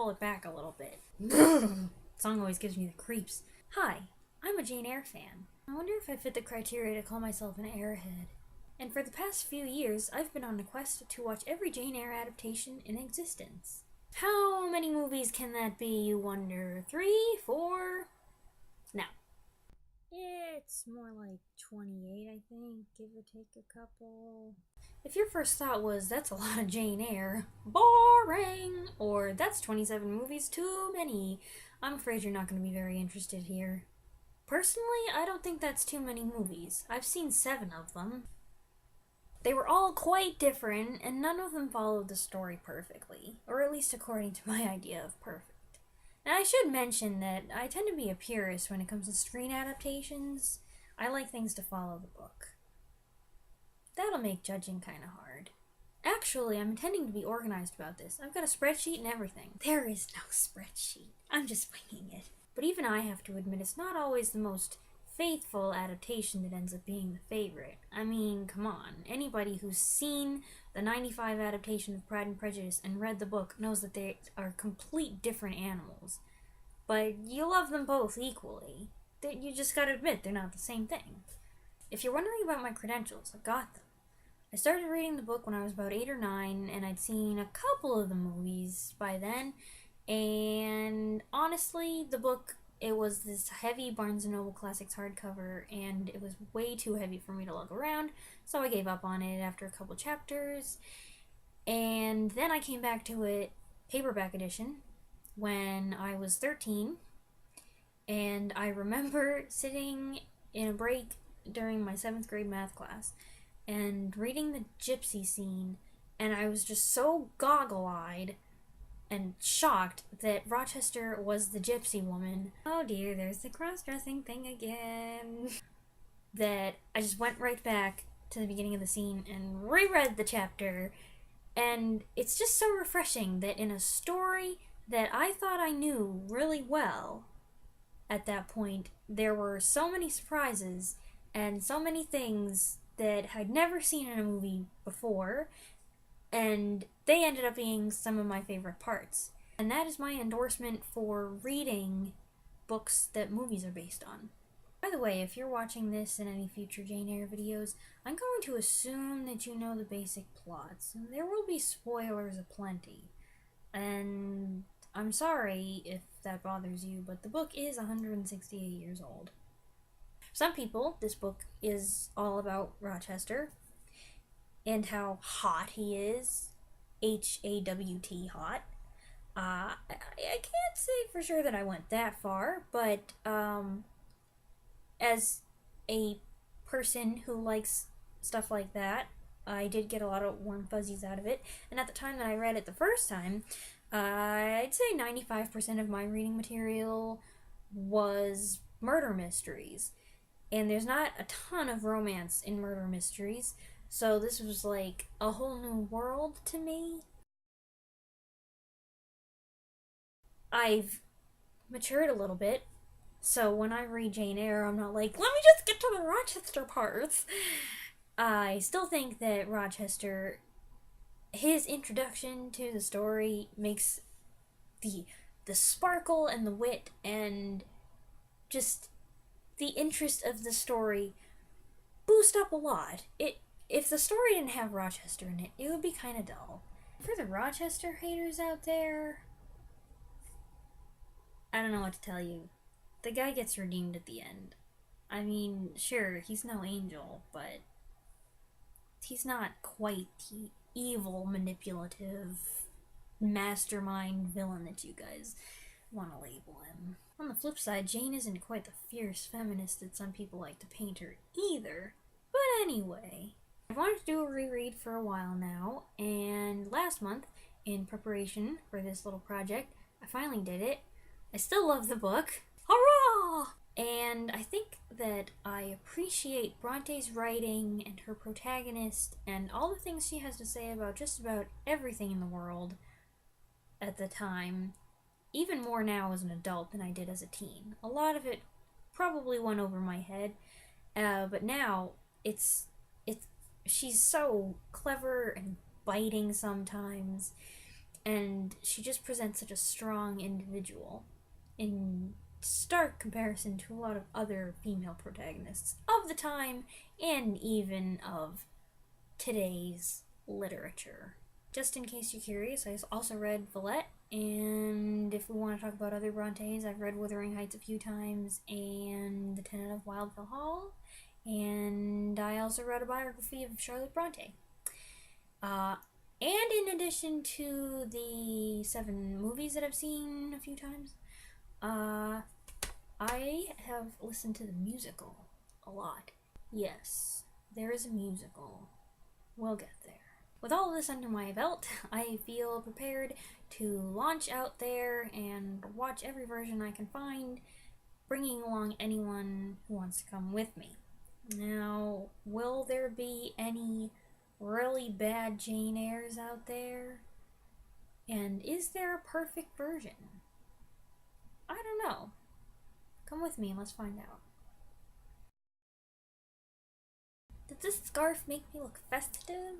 pull it back a little bit. Song always gives me the creeps. Hi, I'm a Jane Eyre fan. I wonder if I fit the criteria to call myself an airhead. And for the past few years, I've been on a quest to watch every Jane Eyre adaptation in existence. How many movies can that be, you wonder? 3? 4? No. It's more like 28, I think, give or take a couple. If your first thought was, that's a lot of Jane Eyre, boring, or that's 27 movies too many, I'm afraid you're not going to be very interested here. Personally, I don't think that's too many movies. I've seen 7 of them. They were all quite different, and none of them followed the story perfectly, or at least according to my idea of perfect. And I should mention that I tend to be a purist when it comes to screen adaptations. I like things to follow the book. That'll make judging kinda hard. Actually, I'm intending to be organized about this. I've got a spreadsheet and everything. There is no spreadsheet. I'm just winging it. But even I have to admit it's not always the most faithful adaptation that ends up being the favorite. I mean, come on. Anybody who's seen the 95 adaptation of Pride and Prejudice and read the book knows that they are complete different animals. But you love them both equally. You just gotta admit they're not the same thing. If you're wondering about my credentials, I've got them. I started reading the book when I was about 8 or 9, and I'd seen a couple of the movies by then, and honestly, the book, it was this heavy Barnes & Noble Classics hardcover, and it was way too heavy for me to lug around, so I gave up on it after a couple chapters, and then I came back to it, paperback edition, when I was 13, and I remember sitting in a break during my 7th grade math class, and reading the gypsy scene, and I was just so goggle-eyed and shocked that Rochester was the gypsy woman. Oh dear, there's the cross-dressing thing again. That I just went right back to the beginning of the scene and reread the chapter, and it's just so refreshing that in a story that I thought I knew really well at that point, there were so many surprises and so many things that I'd never seen in a movie before, and they ended up being some of my favorite parts. And that is my endorsement for reading books that movies are based on. By the way, if you're watching this in any future Jane Eyre videos, I'm going to assume that you know the basic plots. There will be spoilers aplenty. And I'm sorry if that bothers you, but the book is 168 years old. Some people, this book is all about Rochester and how hot he is. H-A-W-T, hot. I can't say for sure that I went that far, but as a person who likes stuff like that, I did get a lot of warm fuzzies out of it. And at the time that I read it the first time, I'd say 95% of my reading material was murder mysteries. And there's not a ton of romance in murder mysteries, so this was like a whole new world to me. I've matured a little bit, so when I read Jane Eyre, I'm not like, let me just get to the Rochester parts. I still think that Rochester, his introduction to the story makes the sparkle and the wit and just the interest of the story boost up a lot. If the story didn't have Rochester in it, it would be kind of dull. For the Rochester haters out there, I don't know what to tell you. The guy gets redeemed at the end. I mean, sure, he's no angel, but he's not quite the evil, manipulative, mastermind villain that you guys want to label him. On the flip side, Jane isn't quite the fierce feminist that some people like to paint her either. But anyway, I've wanted to do a reread for a while now, and last month, in preparation for this little project, I finally did it. I still love the book. Hurrah! And I think that I appreciate Bronte's writing and her protagonist and all the things she has to say about just about everything in the world at the time, even more now as an adult than I did as a teen. A lot of it probably went over my head, but now she's so clever and biting sometimes, And she just presents such a strong individual in stark comparison to a lot of other female protagonists of the time and even of today's literature. Just in case you're curious, I also read Villette, and if we want to talk about other Brontes, I've read Wuthering Heights a few times and The Tenant of Wildfell Hall, and I also read a biography of Charlotte Bronte. And in addition to the 7 movies that I've seen a few times, I have listened to the musical a lot. Yes, there is a musical. We'll get there. With all of this under my belt, I feel prepared to launch out there and watch every version I can find, bringing along anyone who wants to come with me. Now, will there be any really bad Jane Eyres out there? And is there a perfect version? I don't know. Come with me and let's find out. Does this scarf make me look festive?